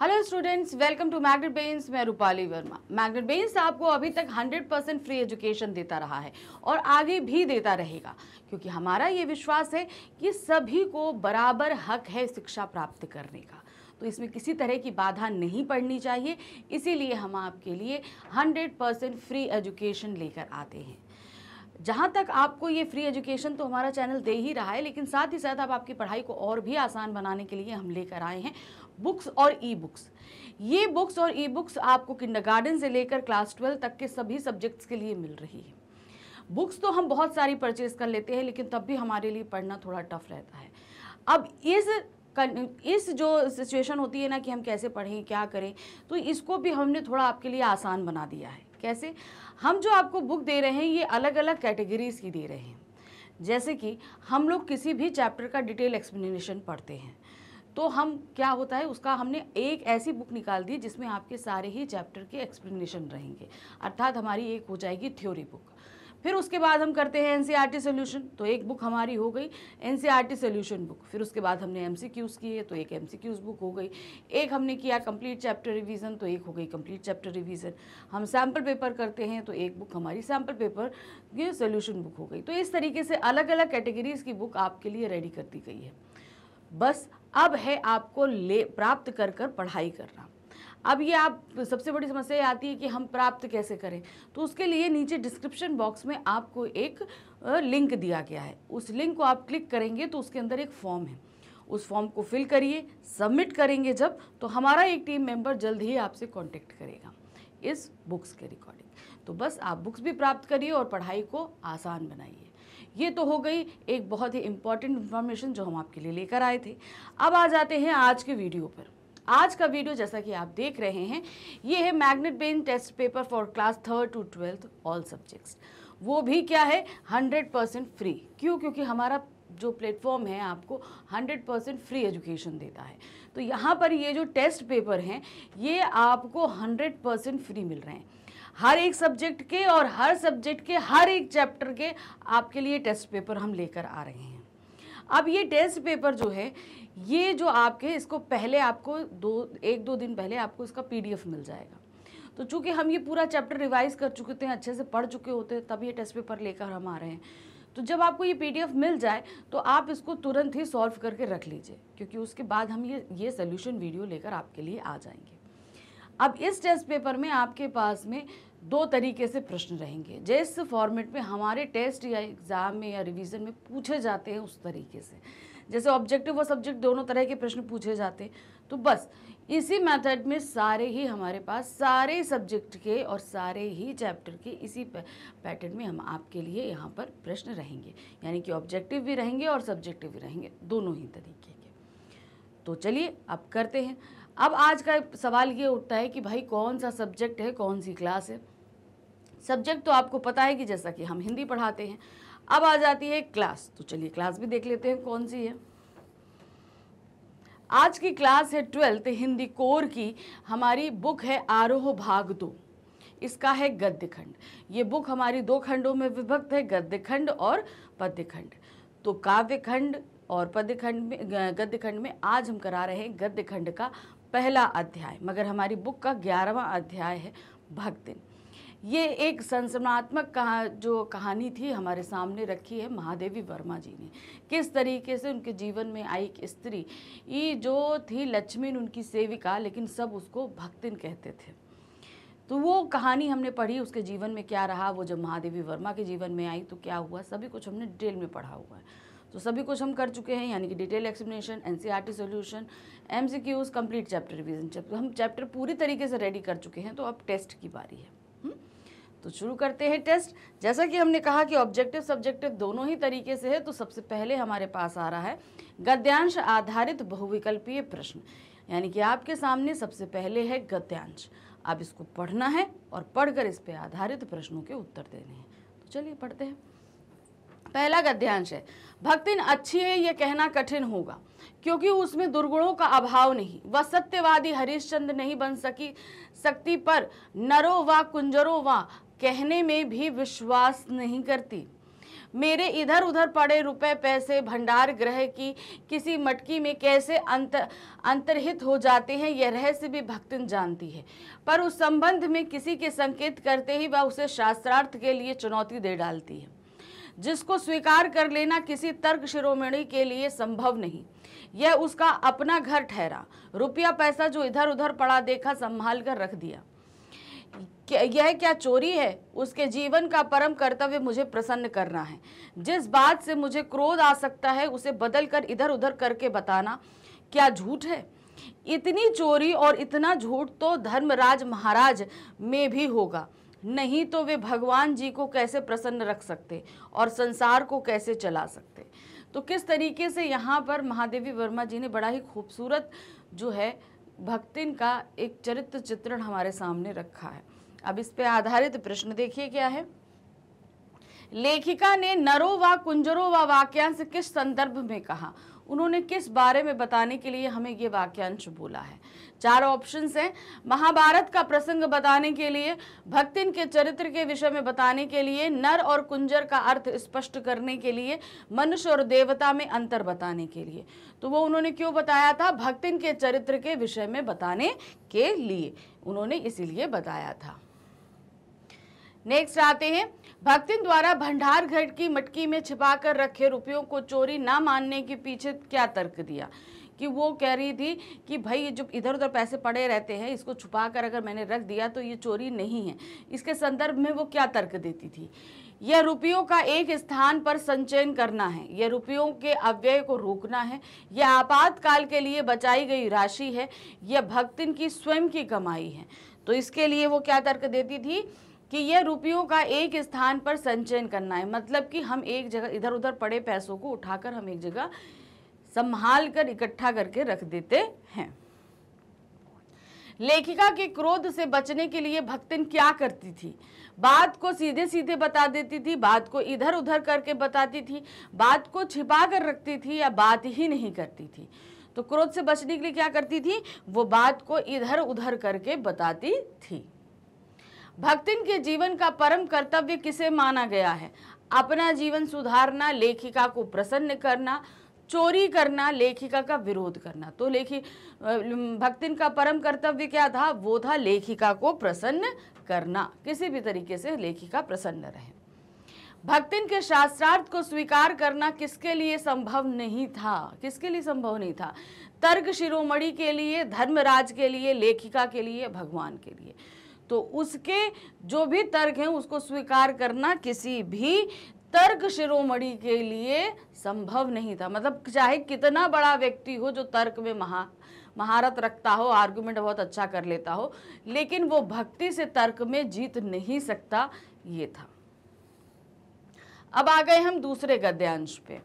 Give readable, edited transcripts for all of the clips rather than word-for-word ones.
Hello students, welcome to magnet brains. मैं Rupali Verma. Magnet brains आपको अभी तक 100% फ्री एजुकेशन देता रहा है और आगे भी देता रहेगा, क्योंकि हमारा ये विश्वास है कि सभी को बराबर हक है शिक्षा प्राप्त करने का। तो इसमें किसी तरह की बाधा नहीं पड़नी चाहिए, इसीलिए हम आपके लिए 100% फ्री एजुकेशन लेकर आते हैं। जहाँ तक आपको ये फ्री एजुकेशन तो हमारा चैनल दे ही रहा है, लेकिन साथ ही साथ अब आपकी पढ़ाई को और भी आसान बनाने के लिए हम लेकर आए हैं बुक्स और ई बुक्स। ये बुक्स और ई बुक्स आपको किंडरगार्टन से लेकर क्लास 12 तक के सभी सब्जेक्ट्स के लिए मिल रही है। बुक्स तो हम बहुत सारी परचेज कर लेते हैं, लेकिन तब भी हमारे लिए पढ़ना थोड़ा टफ रहता है। अब इस जो सिचुएशन होती है ना कि हम कैसे पढ़ें, क्या करें, तो इसको भी हमने थोड़ा आपके लिए आसान बना दिया है। कैसे? हम जो आपको बुक दे रहे हैं ये अलग अलग कैटेगरीज की दे रहे हैं। जैसे कि हम लोग किसी भी चैप्टर का डिटेल एक्सप्लेनेशन पढ़ते हैं, तो हम क्या होता है उसका हमने एक ऐसी बुक निकाल दी जिसमें आपके सारे ही चैप्टर के एक्सप्लेनेशन रहेंगे, अर्थात हमारी एक हो जाएगी थ्योरी बुक। फिर उसके बाद हम करते हैं एनसीईआरटी सॉल्यूशन, तो एक बुक हमारी हो गई एनसीईआरटी सॉल्यूशन बुक। फिर उसके बाद हमने एमसीक्यूज़ किए, तो एक एमसीक्यूज़ बुक हो गई। एक हमने किया कंप्लीट चैप्टर रिवीजन, तो एक हो गई कंप्लीट चैप्टर रिवीजन। हम सैम्पल पेपर करते हैं, तो एक बुक हमारी सैम्पल पेपर की सॉल्यूशन बुक हो गई। तो इस तरीके से अलग अलग कैटेगरीज की बुक आपके लिए रेडी कर दी गई है। बस अब है आपको प्राप्त कर पढ़ाई करना। अब ये आप सबसे बड़ी समस्या आती है कि हम प्राप्त कैसे करें, तो उसके लिए नीचे डिस्क्रिप्शन बॉक्स में आपको एक लिंक दिया गया है। उस लिंक को आप क्लिक करेंगे तो उसके अंदर एक फॉर्म है, उस फॉर्म को फिल करिए। सबमिट करेंगे जब, तो हमारा एक टीम मेंबर जल्द ही आपसे कांटेक्ट करेगा इस बुक्स के रिकॉर्डिंग। तो बस आप बुक्स भी प्राप्त करिए और पढ़ाई को आसान बनाइए। ये तो हो गई एक बहुत ही इंपॉर्टेंट इन्फॉर्मेशन जो हम आपके लिए लेकर आए थे। अब आ जाते हैं आज के वीडियो पर। आज का वीडियो जैसा कि आप देख रहे हैं, ये है magnet brain test paper for class 3rd to 12th all subjects. वो भी क्या है 100% फ्री। क्यों? क्योंकि हमारा जो प्लेटफॉर्म है आपको 100% फ्री एजुकेशन देता है। तो यहाँ पर ये जो टेस्ट पेपर हैं ये आपको 100% फ्री मिल रहे हैं। हर एक सब्जेक्ट के और हर सब्जेक्ट के हर एक चैप्टर के आपके लिए टेस्ट पेपर हम लेकर आ रहे हैं। अब ये टेस्ट पेपर जो है ये जो आपके इसको पहले आपको एक दो दिन पहले आपको इसका PDF मिल जाएगा। तो चूंकि हम ये पूरा चैप्टर रिवाइज कर चुके हैं, अच्छे से पढ़ चुके होते हैं, तब ये टेस्ट पेपर लेकर हम आ रहे हैं। तो जब आपको ये PDF मिल जाए तो आप इसको तुरंत ही सॉल्व करके रख लीजिए, क्योंकि उसके बाद हम ये सोल्यूशन वीडियो लेकर आपके लिए आ जाएंगे। अब इस टेस्ट पेपर में आपके पास में 2 तरीके से प्रश्न रहेंगे। जिस फॉर्मेट में हमारे टेस्ट या एग्ज़ाम में या रिवीजन में पूछे जाते हैं उस तरीके से, जैसे ऑब्जेक्टिव और सब्जेक्ट दोनों तरह के प्रश्न पूछे जाते हैं, तो बस इसी मेथड में सारे ही हमारे पास सारे सब्जेक्ट के और सारे ही चैप्टर के इसी पैटर्न में हम आपके लिए यहाँ पर प्रश्न रहेंगे, यानी कि ऑब्जेक्टिव भी रहेंगे और सब्जेक्टिव भी रहेंगे, दोनों ही तरीके के। तो चलिए अब करते हैं। अब आज का सवाल ये उठता है कि भाई कौन सा सब्जेक्ट है, कौन सी क्लास है। सब्जेक्ट तो आपको पता है कि जैसा कि हम हिंदी पढ़ाते हैं। अब आ जाती है क्लास, तो चलिए क्लास भी देख लेते हैं कौन सी है। आज की क्लास है 12th हिंदी कोर की। हमारी बुक है आरोह भाग 2। इसका है गद्य खंड। ये बुक हमारी 2 खंडों में विभक्त है, गद्य खंड और पद्य खंड। तो काव्य खंड और पद्य खंड में, गद्य खंड में आज हम करा रहे हैं गद्य खंड का पहला अध्याय, मगर हमारी बुक का 11वां अध्याय है भक्तिन। ये एक संरचनात्मक जो कहानी थी हमारे सामने रखी है महादेवी वर्मा जी ने। किस तरीके से उनके जीवन में आई एक स्त्री, ये जो थी लक्ष्मी उनकी सेविका, लेकिन सब उसको भक्तिन कहते थे। तो वो कहानी हमने पढ़ी, उसके जीवन में क्या रहा, वो जब महादेवी वर्मा के जीवन में आई तो क्या हुआ, सभी कुछ हमने डिटेल में पढ़ा हुआ है। तो सभी कुछ हम कर चुके हैं, यानी कि detail explanation, NCERT solution, MCQs, complete chapter revision. हम चैप्टर पूरी तरीके से रेडी कर चुके हैं। तो अब टेस्ट की बारी है। तो शुरू करते हैं टेस्ट। जैसा कि हमने कहा कि ऑब्जेक्टिव सब्जेक्टिव दोनों ही तरीके से है, तो सबसे पहले हमारे पास आ रहा है गद्यांश आधारित बहुविकल्पीय प्रश्न, यानी कि आपके सामने सबसे पहले है गद्यांश। अब इसको पढ़ना है और पढ़कर इस पे आधारित प्रश्नों के उत्तर देने हैं। तो चलिए पढ़ते हैं। पहला गद्यांश है, भक्तिन अच्छी है यह कहना कठिन होगा, क्योंकि उसमें दुर्गुणों का अभाव नहीं। वह सत्यवादी हरिश्चंद्र नहीं बन सकती, पर नरो व कुंजरो व कहने में भी विश्वास नहीं करती। मेरे इधर उधर पड़े रुपए पैसे भंडार ग्रह की किसी मटकी में कैसे अंतर्हित हो जाते हैं, यह रहस्य भी भक्तिन जानती है। पर उस संबंध में किसी के संकेत करते ही वह उसे शास्त्रार्थ के लिए चुनौती दे डालती है, जिसको स्वीकार कर लेना किसी तर्क शिरोमणि के लिए संभव नहीं। यह उसका अपना घर ठहरा। रुपया पैसा जो इधर उधर पड़ा देखा, संभाल कर रख दिया। यह क्या चोरी है? उसके जीवन का परम कर्तव्य मुझे प्रसन्न करना है। जिस बात से मुझे क्रोध आ सकता है उसे बदल कर इधर उधर करके बताना क्या झूठ है? इतनी चोरी और इतना झूठ तो धर्मराज महाराज में भी होगा, नहीं तो वे भगवान जी को कैसे प्रसन्न रख सकते और संसार को कैसे चला सकते। तो किस तरीके से यहाँ पर महादेवी वर्मा जी ने बड़ा ही खूबसूरत जो है भक्तिन का एक चरित्र चित्रण हमारे सामने रखा है। अब इस पे आधारित प्रश्न देखिए क्या है। लेखिका ने नरो व कुंजरो व वाक्यांश किस संदर्भ में कहा? उन्होंने किस बारे में बताने के लिए हमें ये वाक्यांश बोला है? 4 ऑप्शंस हैं। महाभारत का प्रसंग बताने के लिए, भक्तिन के चरित्र के विषय में बताने के लिए, नर और कुंजर का अर्थ स्पष्ट करने के लिए, मनुष्य और देवता में अंतर बताने के लिए। तो वो उन्होंने क्यों बताया था? भक्तिन के चरित्र के विषय में बताने के लिए उन्होंने इसीलिए बताया था। नेक्स्ट आते हैं, भक्तिन द्वारा भंडार घर की मटकी में छिपाकर रखे रुपयों को चोरी ना मानने के पीछे क्या तर्क दिया? कि वो कह रही थी कि भाई जो इधर उधर पैसे पड़े रहते हैं इसको छुपा कर अगर मैंने रख दिया तो ये चोरी नहीं है। इसके संदर्भ में वो क्या तर्क देती थी? यह रुपयों का एक स्थान पर संचयन करना है, यह रुपयों के अव्यय को रोकना है, यह आपातकाल के लिए बचाई गई राशि है, यह भक्तिन की स्वयं की कमाई है। तो इसके लिए वो क्या तर्क देती थी कि यह रुपयों का एक स्थान पर संचयन करना है, मतलब कि हम एक जगह इधर उधर पड़े पैसों को उठाकर हम एक जगह संभाल कर इकट्ठा करके रख देते हैं। लेखिका के क्रोध से बचने के लिए भक्तिन क्या करती थी? बात को सीधे सीधे बता देती थी, बात को इधर उधर करके बताती थी, बात को छिपा कर रखती थी या बात ही नहीं करती थी? तो क्रोध से बचने के लिए क्या करती थी? वो बात को इधर उधर करके बताती थी। भक्तिन के जीवन का परम कर्तव्य किसे माना गया है? अपना जीवन सुधारना, लेखिका को प्रसन्न करना, चोरी करना, लेखिका का विरोध करना। तो भक्तिन का परम कर्तव्य क्या था? वो था लेखिका को प्रसन्न करना, किसी भी तरीके से लेखिका प्रसन्न रहे। भक्तिन के शास्त्रार्थ को स्वीकार करना किसके लिए संभव नहीं था? किसके लिए संभव नहीं था? तर्क शिरोमणि के लिए, धर्मराज के लिए, लेखिका के लिए, भगवान के लिए। तो उसके जो भी तर्क हैं उसको स्वीकार करना किसी भी तर्क शिरोमणि के लिए संभव नहीं था। मतलब चाहे कितना बड़ा व्यक्ति हो जो तर्क में महारत रखता हो, आर्गुमेंट बहुत अच्छा कर लेता हो, लेकिन वो भक्ति से तर्क में जीत नहीं सकता, ये था। अब आ गए हम दूसरे गद्यांश पे।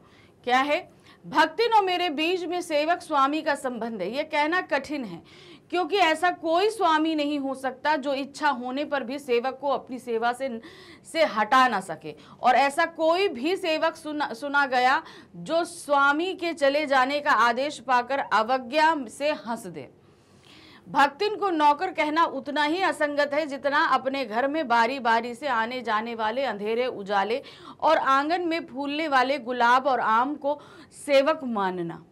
क्या है? भक्तिन और मेरे बीच में सेवक स्वामी का संबंध है। ये कहना कठिन है क्योंकि ऐसा कोई स्वामी नहीं हो सकता जो इच्छा होने पर भी सेवक को अपनी सेवा से हटा ना सके, और ऐसा कोई भी सेवक सुना गया जो स्वामी के चले जाने का आदेश पाकर अवज्ञा से हंस दे। भक्तिन को नौकर कहना उतना ही असंगत है जितना अपने घर में बारी बारी से आने जाने वाले अंधेरे उजाले और आंगन में फूलने वाले गुलाब और आम को सेवक मानना।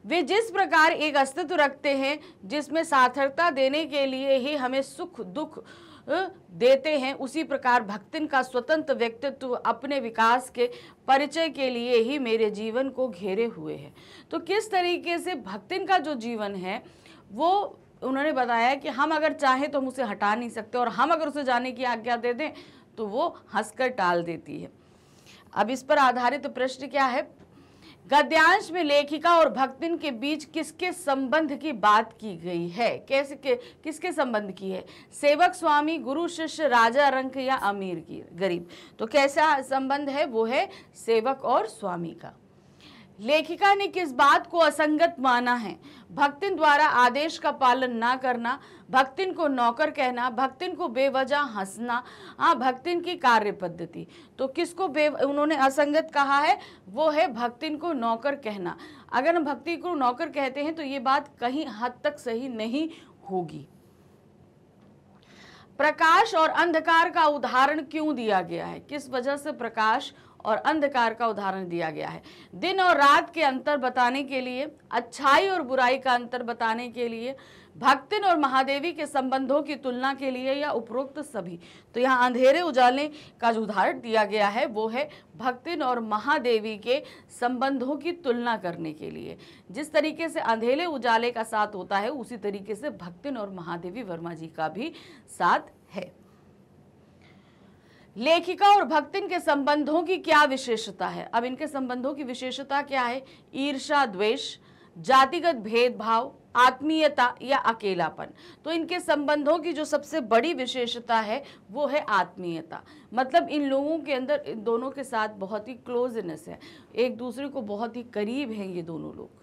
वे जिस प्रकार एक अस्तित्व रखते हैं जिसमें सार्थकता देने के लिए ही हमें सुख दुख देते हैं, उसी प्रकार भक्तिन का स्वतंत्र व्यक्तित्व अपने विकास के परिचय के लिए ही मेरे जीवन को घेरे हुए है। तो किस तरीके से भक्तिन का जो जीवन है वो उन्होंने बताया कि हम अगर चाहें तो हम उसे हटा नहीं सकते, और हम अगर उसे जाने की आज्ञा दे दें तो वो हंसकर टाल देती है। अब इस पर आधारित प्रश्न क्या है? गद्यांश में लेखिका और भक्तिन के बीच किसके संबंध की बात की गई है? किसके संबंध की है? सेवक स्वामी, गुरु शिष्य, राजा रंक या अमीर की गरीब? तो कैसा संबंध है? वो है सेवक और स्वामी का। लेखिका ने किस बात को असंगत माना है? भक्तिन द्वारा आदेश का पालन ना करना, भक्तिन को नौकर कहना, भक्तिन को बेवजह हंसना, भक्तिन की कार्य पद्धति। तो किसको उन्होंने असंगत कहा है? वो है भक्तिन को नौकर कहना। अगर हम भक्ति को नौकर कहते हैं तो ये बात कहीं हद तक सही नहीं होगी। प्रकाश और अंधकार का उदाहरण क्यों दिया गया है? किस वजह से प्रकाश और अंधकार का उदाहरण दिया गया है। दिन और रात के अंतर बताने के लिए, अच्छाई और बुराई का अंतर बताने के लिए, भक्तिन और महादेवी के संबंधों की तुलना के लिए, या उपरोक्त सभी। तो यहाँ अंधेरे उजाले का जो उदाहरण दिया गया है वो है भक्तिन और महादेवी के संबंधों की तुलना करने के लिए। जिस तरीके से अंधेरे उजाले का साथ होता है उसी तरीके से भक्तिन और महादेवी वर्मा जी का भी साथ है। लेखिका और भक्तिन के संबंधों की क्या विशेषता है? अब इनके संबंधों की विशेषता क्या है? ईर्ष्या, द्वेष, जातिगत भेदभाव, आत्मीयता या अकेलापन। तो इनके संबंधों की जो सबसे बड़ी विशेषता है वो है आत्मीयता। मतलब इन लोगों के अंदर, इन दोनों के साथ बहुत ही क्लोजनेस है, एक दूसरे को बहुत ही करीब हैं ये दोनों लोग।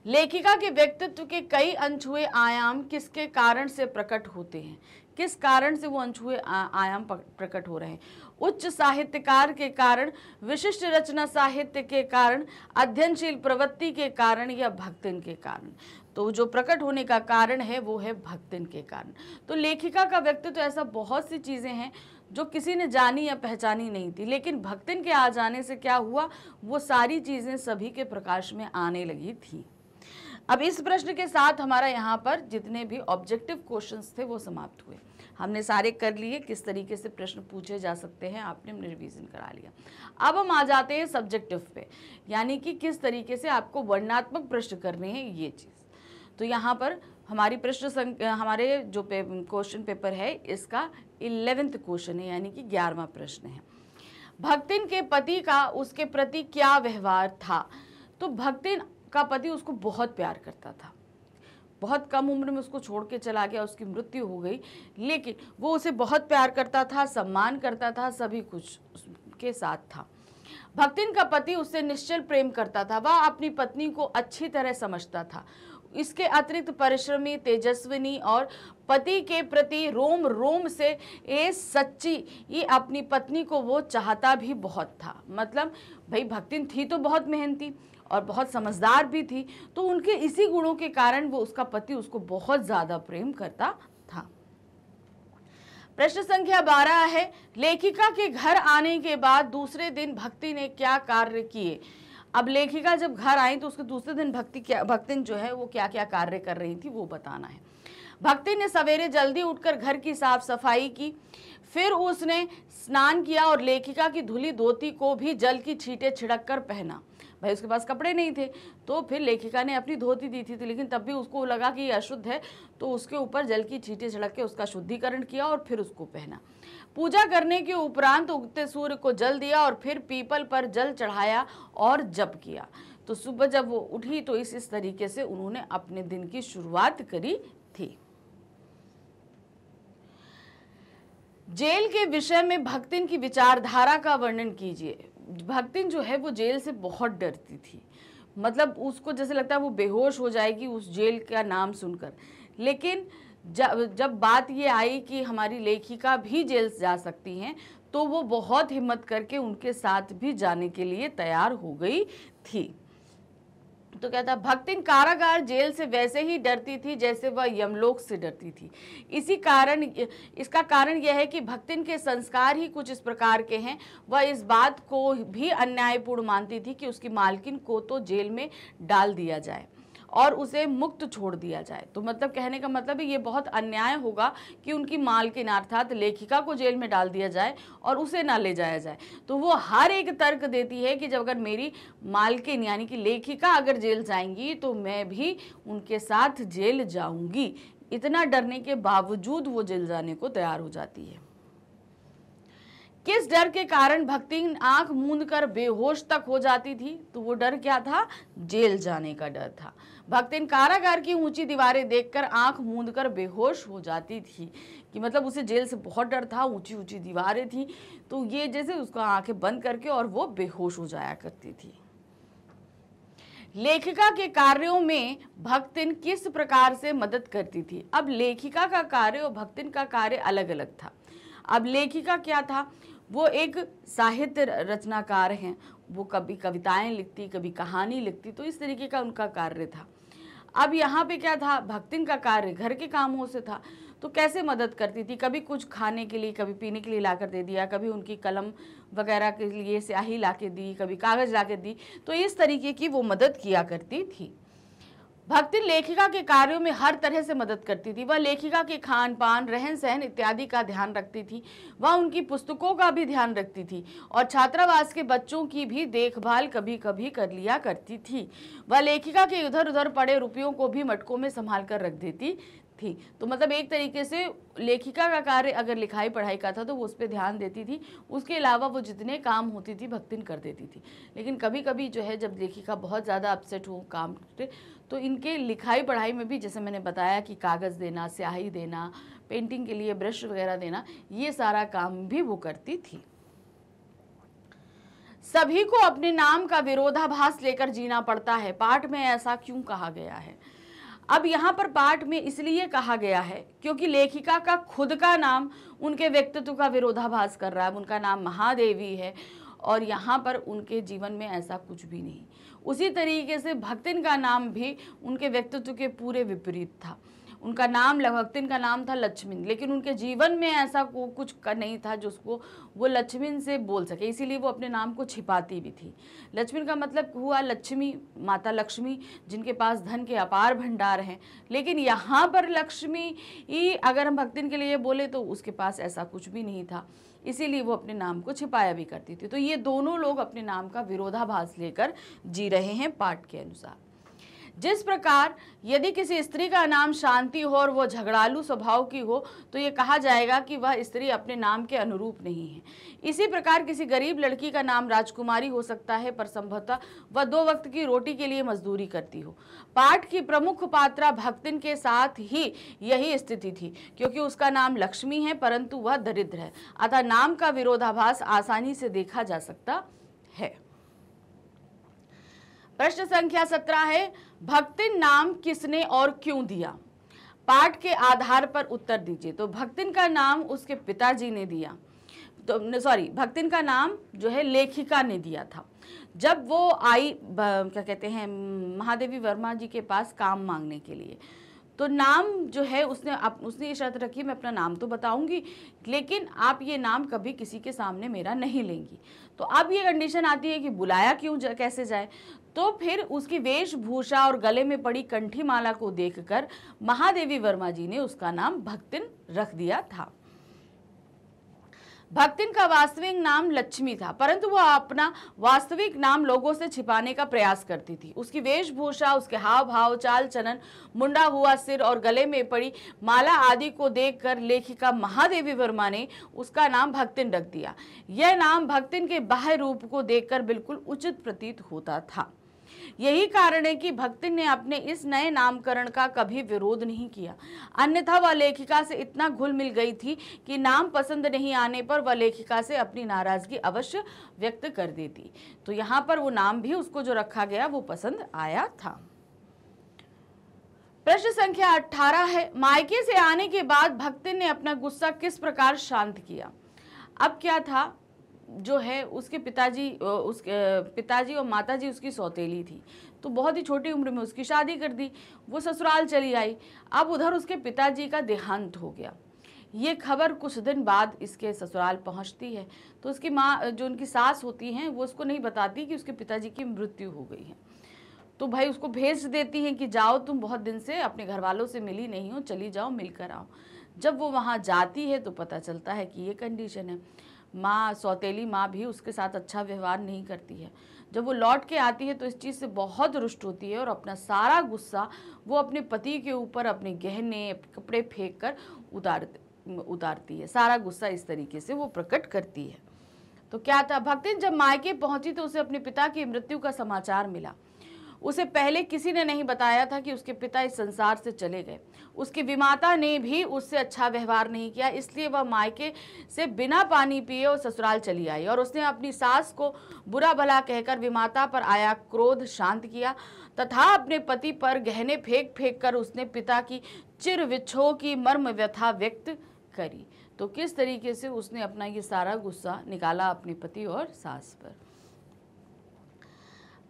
लेखिका के व्यक्तित्व के कई अनछुए आयाम किसके कारण से प्रकट होते हैं? किस कारण से वो अनछुए आयाम प्रकट हो रहे हैं? उच्च साहित्यकार के कारण, विशिष्ट रचना साहित्य के कारण, अध्ययनशील प्रवृत्ति के कारण या भक्तिन के कारण? तो जो प्रकट होने का कारण है वो है भक्तिन के कारण। तो लेखिका का व्यक्तित्व ऐसा बहुत सी चीजें हैं जो किसी ने जानी या पहचानी नहीं थी, लेकिन भक्तिन के आ जाने से क्या हुआ, वो सारी चीजें सभी के प्रकाश में आने लगी थी। अब इस प्रश्न के साथ हमारा यहाँ पर जितने भी ऑब्जेक्टिव क्वेश्चंस थे वो समाप्त हुए। हमने सारे कर लिए, किस तरीके से प्रश्न पूछे जा सकते हैं आपने रिवीजन करा लिया। अब हम आ जाते हैं सब्जेक्टिव पे, यानी कि किस तरीके से आपको वर्णनात्मक प्रश्न करने हैं ये चीज़। तो यहाँ पर हमारी हमारे जो क्वेश्चन पेपर है इसका 11th क्वेश्चन है, यानी कि 11वां प्रश्न है। भक्तिन के पति का उसके प्रति क्या व्यवहार था? तो भक्तिन का पति उसको बहुत प्यार करता था, बहुत कम उम्र में उसको छोड़ के चला गया, उसकी मृत्यु हो गई, लेकिन वो उसे बहुत प्यार करता था, सम्मान करता था, सभी कुछ उसके साथ था। भक्तिन का पति उससे निश्चल प्रेम करता था, वह अपनी पत्नी को अच्छी तरह समझता था। इसके अतिरिक्त परिश्रमी, तेजस्विनी और पति के प्रति रोम रोम से सच्ची ये अपनी पत्नी को वो चाहता भी बहुत था। मतलब भाई भक्तिन थी तो बहुत मेहनती और बहुत समझदार भी थी, तो उनके इसी गुणों के कारण वो उसका पति उसको बहुत ज्यादा प्रेम करता था। प्रश्न संख्या 12 है, लेखिका के घर आने के बाद दूसरे दिन भक्ति ने क्या कार्य किए? अब लेखिका जब घर आई तो उसके दूसरे दिन भक्तिन जो है वो क्या क्या कार्य कर रही थी वो बताना है। भक्ति ने सवेरे जल्दी उठकर घर की साफ सफाई की, फिर उसने स्नान किया और लेखिका की धुली धोती को भी जल की छींटे छिड़क कर पहना। भाई उसके पास कपड़े नहीं थे तो फिर लेखिका ने अपनी धोती दी थी, लेकिन तब भी उसको लगा कि ये अशुद्ध है, तो उसके ऊपर जल की छींटे छिड़क के उसका शुद्धिकरण किया और फिर उसको पहना। पूजा करने के उपरांत उगते सूर्य को जल दिया और फिर पीपल पर जल चढ़ाया और जप किया। तो सुबह जब वो उठी तो इस तरीके से उन्होंने अपने दिन की शुरुआत करी थी। जेल के विषय में भक्तिन की विचारधारा का वर्णन कीजिए। भक्तिन जो है वो जेल से बहुत डरती थी, मतलब उसको जैसे लगता है वो बेहोश हो जाएगी उस जेल का नाम सुनकर। लेकिन जब बात ये आई कि हमारी लेखिका भी जेल जा सकती हैं तो वो बहुत हिम्मत करके उनके साथ भी जाने के लिए तैयार हो गई थी। तो कहता भक्तिन कारागार जेल से वैसे ही डरती थी जैसे वह यमलोक से डरती थी। इसका कारण यह है कि भक्तिन के संस्कार ही कुछ इस प्रकार के हैं। वह इस बात को भी अन्यायपूर्ण मानती थी कि उसकी मालकिन को तो जेल में डाल दिया जाए और उसे मुक्त छोड़ दिया जाए। तो मतलब कहने का मतलब है ये बहुत अन्याय होगा कि उनकी मालकिन अर्थात लेखिका को जेल में डाल दिया जाए और उसे ना ले जाया जाए। तो वो हर एक तर्क देती है कि जब अगर मेरी मालकिन यानी कि लेखिका अगर जेल जाएंगी तो मैं भी उनके साथ जेल जाऊंगी। इतना डरने के बावजूद वो जेल जाने को तैयार हो जाती है। किस डर के कारण भक्तिन आंख मूंद कर बेहोश तक हो जाती थी? तो वो डर क्या था? जेल जाने का डर था। भक्तिन कारागार की ऊंची दीवारें देखकर आंख मूंद कर बेहोश हो जाती थी, कि मतलब उसे जेल से बहुत डर था, ऊंची ऊंची दीवारें थी, तो ये जैसे उसका आंखें बंद करके और वो बेहोश हो जाया करती थी। लेखिका के कार्यों में भक्तिन किस प्रकार से मदद करती थी? अब लेखिका का कार्य और भक्तिन का कार्य अलग अलग था। अब लेखिका क्या था? वो एक साहित्य रचनाकार हैं, वो कभी कविताएं लिखती, कभी कहानी लिखती, तो इस तरीके का उनका कार्य था। अब यहाँ पे क्या था, भक्तिन का कार्य घर के कामों से था, तो कैसे मदद करती थी, कभी कुछ खाने के लिए, कभी पीने के लिए ला कर दे दिया, कभी उनकी कलम वगैरह के लिए स्याही ला के दी, कभी कागज़ ला के दी, तो इस तरीके की वो मदद किया करती थी। भक्तिन लेखिका के कार्यों में हर तरह से मदद करती थी। वह लेखिका के खान पान, रहन सहन इत्यादि का ध्यान रखती थी। वह उनकी पुस्तकों का भी ध्यान रखती थी और छात्रावास के बच्चों की भी देखभाल कभी कभी कर लिया करती थी। वह लेखिका के इधर उधर पड़े रुपयों को भी मटकों में संभाल कर रख देती थी। तो मतलब एक तरीके से लेखिका का कार्य अगर लिखाई पढ़ाई का था तो वो उस पर ध्यान देती थी, उसके अलावा वो जितने काम होती थी भक्तिन कर देती थी। लेकिन कभी कभी जो है जब लेखिका बहुत ज़्यादा अपसेट हो काम से, तो इनके लिखाई पढ़ाई में भी जैसे मैंने बताया कि कागज़ देना, स्याही देना, पेंटिंग के लिए ब्रश वगैरह देना, ये सारा काम भी वो करती थी। सभी को अपने नाम का विरोधाभास लेकर जीना पड़ता है, पाठ में ऐसा क्यों कहा गया है? अब यहाँ पर पाठ में इसलिए कहा गया है क्योंकि लेखिका का खुद का नाम उनके व्यक्तित्व का विरोधाभास कर रहा है। उनका नाम महादेवी है और यहाँ पर उनके जीवन में ऐसा कुछ भी नहीं। उसी तरीके से भक्तिन का नाम भी उनके व्यक्तित्व के पूरे विपरीत था। उनका नाम, भक्तिन का नाम था लक्ष्मीन, लेकिन उनके जीवन में ऐसा कुछ नहीं था जिसको वो लक्ष्मीन से बोल सके, इसीलिए वो अपने नाम को छिपाती भी थी। लक्ष्मीन का मतलब हुआ लक्ष्मी, माता लक्ष्मी, जिनके पास धन के अपार भंडार हैं। लेकिन यहाँ पर लक्ष्मी अगर हम भक्तिन के लिए बोले तो उसके पास ऐसा कुछ भी नहीं था, इसीलिए वो अपने नाम को छिपाया भी करती थी। तो ये दोनों लोग अपने नाम का विरोधाभास लेकर जी रहे हैं पाठ के अनुसार। जिस प्रकार यदि किसी स्त्री का नाम शांति हो और वो झगड़ालू स्वभाव की हो तो ये कहा जाएगा कि वह स्त्री अपने नाम के अनुरूप नहीं है। इसी प्रकार किसी गरीब लड़की का नाम राजकुमारी हो सकता है, पर संभवतः वह 2 वक्त की रोटी के लिए मजदूरी करती हो। पाठ की प्रमुख पात्रा भक्तिन के साथ ही यही स्थिति थी, क्योंकि उसका नाम लक्ष्मी है परंतु वह दरिद्र है, अतः नाम का विरोधाभास आसानी से देखा जा सकता है। प्रश्न संख्या 17 है, भक्तिन नाम किसने और क्यों दिया? पाठ के आधार पर उत्तर दीजिए। तो भक्तिन का नाम उसके पिताजी ने दिया, तो सॉरी, भक्तिन का नाम जो है लेखिका ने दिया था। जब वो आई क्या कहते हैं महादेवी वर्मा जी के पास काम मांगने के लिए, तो नाम जो है उसने ये शर्त रखी, मैं अपना नाम तो बताऊंगी लेकिन आप ये नाम कभी किसी के सामने मेरा नहीं लेंगी। तो अब ये कंडीशन आती है कि बुलाया क्यों कैसे जाए? तो फिर उसकी वेशभूषा और गले में पड़ी कंठी माला को देखकर महादेवी वर्मा जी ने उसका नाम भक्तिन रख दिया था। भक्तिन का वास्तविक नाम लक्ष्मी था, परंतु वह अपना वास्तविक नाम लोगों से छिपाने का प्रयास करती थी। उसकी वेशभूषा, उसके हाव भाव, चाल चलन, मुंडा हुआ सिर और गले में पड़ी माला आदि को देखकर लेखिका महादेवी वर्मा ने उसका नाम भक्तिन रख दिया। यह नाम भक्तिन के बाह्य रूप को देखकर बिल्कुल उचित प्रतीत होता था। यही कारण है कि भक्तिन ने अपने इस नए नामकरण का कभी विरोध नहीं किया, अन्यथा वह लेखिका से इतना घुल मिल गई थी कि नाम पसंद नहीं आने पर वह लेखिका से अपनी नाराजगी अवश्य व्यक्त कर देती। तो यहाँ पर वो नाम भी उसको जो रखा गया वो पसंद आया था। प्रश्न संख्या 18 है, मायके से आने के बाद भक्तिन ने अपना गुस्सा किस प्रकार शांत किया? अब क्या था, जो है उसके पिताजी और माताजी उसकी सौतेली थी, तो बहुत ही छोटी उम्र में उसकी शादी कर दी, वो ससुराल चली आई। अब उधर उसके पिताजी का देहांत हो गया। ये खबर कुछ दिन बाद इसके ससुराल पहुंचती है, तो उसकी माँ, जो उनकी सास होती हैं, वो उसको नहीं बताती कि उसके पिताजी की मृत्यु हो गई है। तो भाई उसको भेज देती हैं कि जाओ, तुम बहुत दिन से अपने घर वालों से मिली नहीं हो, चली जाओ, मिलकर आओ। जब वो वहाँ जाती है तो पता चलता है कि ये कंडीशन है। माँ, सौतेली माँ भी उसके साथ अच्छा व्यवहार नहीं करती है। जब वो लौट के आती है तो इस चीज़ से बहुत रुष्ट होती है और अपना सारा गुस्सा वो अपने पति के ऊपर, अपने गहने, कपड़े फेंक कर उतारती है। सारा गुस्सा इस तरीके से वो प्रकट करती है। तो क्या था, भक्तिन जब मायके पहुंची तो उसे अपने पिता की मृत्यु का समाचार मिला। उसे पहले किसी ने नहीं बताया था कि उसके पिता इस संसार से चले गए। उसकी विमाता ने भी उससे अच्छा व्यवहार नहीं किया, इसलिए वह मायके से बिना पानी पिए और ससुराल चली आई और उसने अपनी सास को बुरा भला कहकर विमाता पर आया क्रोध शांत किया तथा अपने पति पर गहने फेंक फेंक कर उसने पिता की चिर विछोह की मर्म व्यथा व्यक्त करी। तो किस तरीके से उसने अपना ये सारा गुस्सा निकाला अपने पति और सास पर।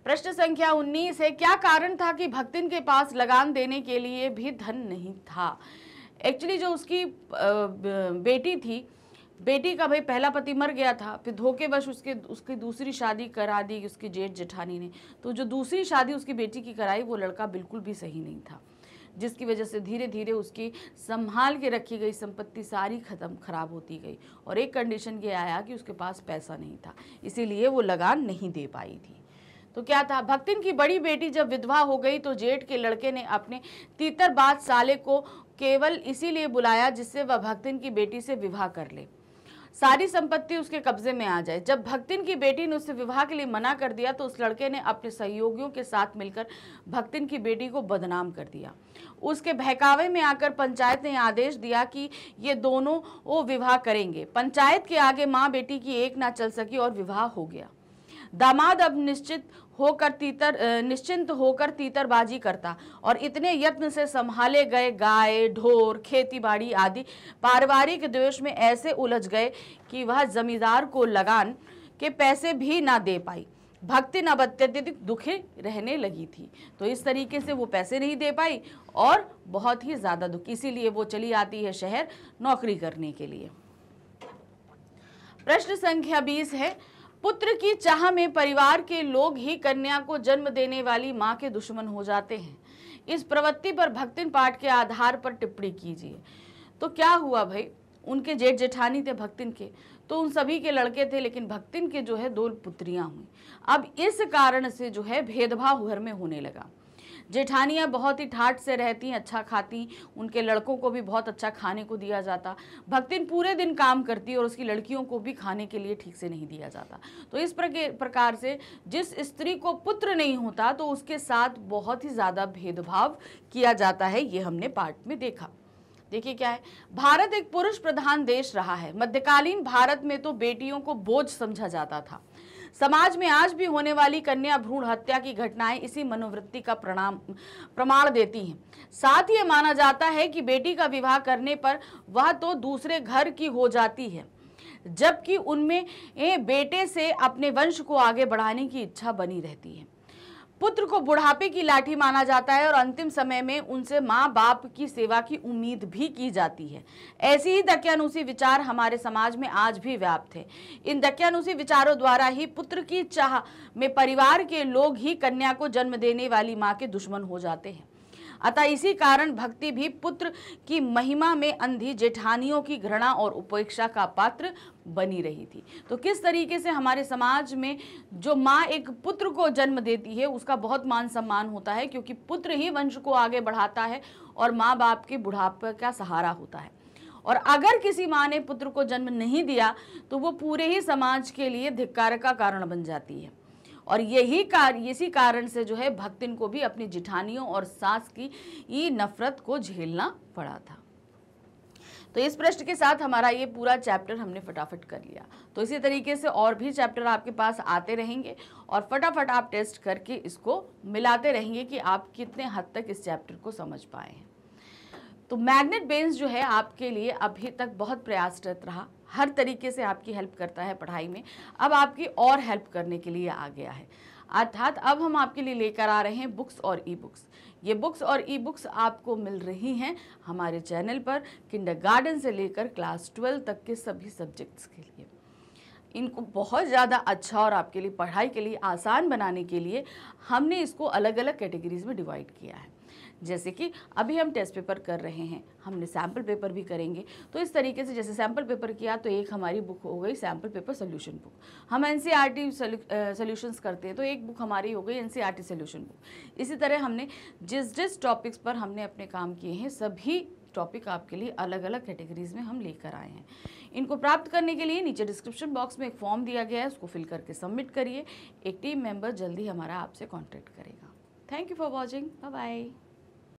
प्रश्न संख्या 19 है, क्या कारण था कि भक्तिन के पास लगान देने के लिए भी धन नहीं था। एक्चुअली जो उसकी बेटी थी, बेटी का भाई पहला पति मर गया था, फिर धोखेवश उसकी दूसरी शादी करा दी उसकी जेठ जेठानी ने। तो जो दूसरी शादी उसकी बेटी की कराई वो लड़का बिल्कुल भी सही नहीं था, जिसकी वजह से धीरे धीरे उसकी संभाल के रखी गई संपत्ति सारी खराब होती गई। और एक कंडीशन ये आया कि उसके पास पैसा नहीं था, इसीलिए वो लगान नहीं दे पाई थी। तो क्या था, भक्तिन की बड़ी बेटी जब विधवा हो गई तो जेठ के लड़के ने अपने तीतरबाज साले को केवल इसीलिए बुलाया जिससे वह भक्तिन की बेटी से विवाह कर ले, सारी संपत्ति उसके कब्जे में आ जाए। जब भक्तिन की बेटी ने उससे विवाह के लिए मना कर दिया तो उस लड़के ने अपने सहयोगियों के साथ मिलकर भक्तिन की बेटी को बदनाम कर दिया। उसके बहकावे में आकर पंचायत ने आदेश दिया कि ये दोनों वो विवाह करेंगे। पंचायत के आगे माँ बेटी की एक ना चल सकी और विवाह हो गया। दामाद अब निश्चिंत होकर तीतरबाजी करता और इतने यत्न से संभाले गए गाय ढोर खेती बाड़ी आदि पारिवारिक द्वेष में ऐसे उलझ गए कि वह जमींदार को लगान के पैसे भी ना दे पाई। भक्तिन अब अत्यधिक दुखी रहने लगी थी। तो इस तरीके से वो पैसे नहीं दे पाई और बहुत ही ज्यादा दुख, इसीलिए वो चली आती है शहर नौकरी करने के लिए। प्रश्न संख्या 20 है, पुत्र की चाह में परिवार के लोग ही कन्या को जन्म देने वाली मां के दुश्मन हो जाते हैं। इस प्रवृत्ति पर भक्तिन पाठ के आधार पर टिप्पणी कीजिए। तो क्या हुआ भाई, उनके जेठ जेठानी थे भक्तिन के, तो उन सभी के लड़के थे, लेकिन भक्तिन के जो है 2 पुत्रियां हुई। अब इस कारण से जो है भेदभाव घर में होने लगा। जेठानियां बहुत ही ठाठ से रहती, अच्छा खाती, उनके लड़कों को भी बहुत अच्छा खाने को दिया जाता। भक्तिन पूरे दिन काम करती और उसकी लड़कियों को भी खाने के लिए ठीक से नहीं दिया जाता। तो इस प्रकार से जिस स्त्री को पुत्र नहीं होता तो उसके साथ बहुत ही ज़्यादा भेदभाव किया जाता है, ये हमने पाठ में देखा। देखिए क्या है, भारत एक पुरुष प्रधान देश रहा है। मध्यकालीन भारत में तो बेटियों को बोझ समझा जाता था। समाज में आज भी होने वाली कन्या भ्रूण हत्या की घटनाएं इसी मनोवृत्ति का प्रमाण देती हैं। साथ ही माना जाता है कि बेटी का विवाह करने पर वह तो दूसरे घर की हो जाती है, जबकि उनमें बेटे से अपने वंश को आगे बढ़ाने की इच्छा बनी रहती है। पुत्र को बुढ़ापे की लाठी माना जाता है और अंतिम समय में उनसे माँ बाप की सेवा की उम्मीद भी की जाती है। ऐसी ही दक्यानुसी विचार हमारे समाज में आज भी व्याप्त है। इन दक्यानुसी विचारों द्वारा ही पुत्र की चाह में परिवार के लोग ही कन्या को जन्म देने वाली माँ के दुश्मन हो जाते हैं। अतः इसी कारण भक्ति भी पुत्र की महिमा में अंधी जेठानियों की घृणा और उपेक्षा का पात्र बनी रही थी। तो किस तरीके से हमारे समाज में जो माँ एक पुत्र को जन्म देती है उसका बहुत मान सम्मान होता है, क्योंकि पुत्र ही वंश को आगे बढ़ाता है और माँ बाप के बुढ़ापे का सहारा होता है। और अगर किसी माँ ने पुत्र को जन्म नहीं दिया तो वो पूरे ही समाज के लिए धिक्कार का कारण बन जाती है। और इसी कारण से जो है भक्तिन को भी अपनी जेठानियों और सास की नफरत को झेलना पड़ा था। तो इस प्रश्न के साथ हमारा ये पूरा चैप्टर हमने फटाफट कर लिया। तो इसी तरीके से और भी चैप्टर आपके पास आते रहेंगे और फटाफट आप टेस्ट करके इसको मिलाते रहेंगे कि आप कितने हद तक इस चैप्टर को समझ पाए हैं। तो मैग्नेट बेन्स जो है आपके लिए अभी तक बहुत प्रयासरत रहा, हर तरीके से आपकी हेल्प करता है पढ़ाई में। अब आपकी और हेल्प करने के लिए आ गया है, अर्थात अब हम आपके लिए लेकर आ रहे हैं बुक्स और ई बुक्स। ये बुक्स और ई बुक्स आपको मिल रही हैं हमारे चैनल पर किंडरगार्टन से लेकर क्लास 12 तक के सभी सब्जेक्ट्स के लिए। इनको बहुत ज़्यादा अच्छा और आपके लिए पढ़ाई के लिए आसान बनाने के लिए हमने इसको अलग अलग कैटेगरीज में डिवाइड किया है। जैसे कि अभी हम टेस्ट पेपर कर रहे हैं, हमने सैम्पल पेपर भी करेंगे। तो इस तरीके से जैसे सैम्पल पेपर किया तो एक हमारी बुक हो गई सैम्पल पेपर सोल्यूशन बुक। हम एनसीईआरटी सोल्यूशंस करते हैं तो एक बुक हमारी हो गई एनसीईआरटी सोल्यूशन बुक। इसी तरह हमने जिस टॉपिक्स पर हमने अपने काम किए हैं सभी टॉपिक आपके लिए अलग अलग कैटेगरीज में हम लेकर आए हैं। इनको प्राप्त करने के लिए नीचे डिस्क्रिप्शन बॉक्स में एक फॉर्म दिया गया है, उसको फिल करके सबमिट करिए। एक टीम मेंबर जल्दी हमारा आपसे कॉन्टैक्ट करेगा। Thank you for watching, bye bye.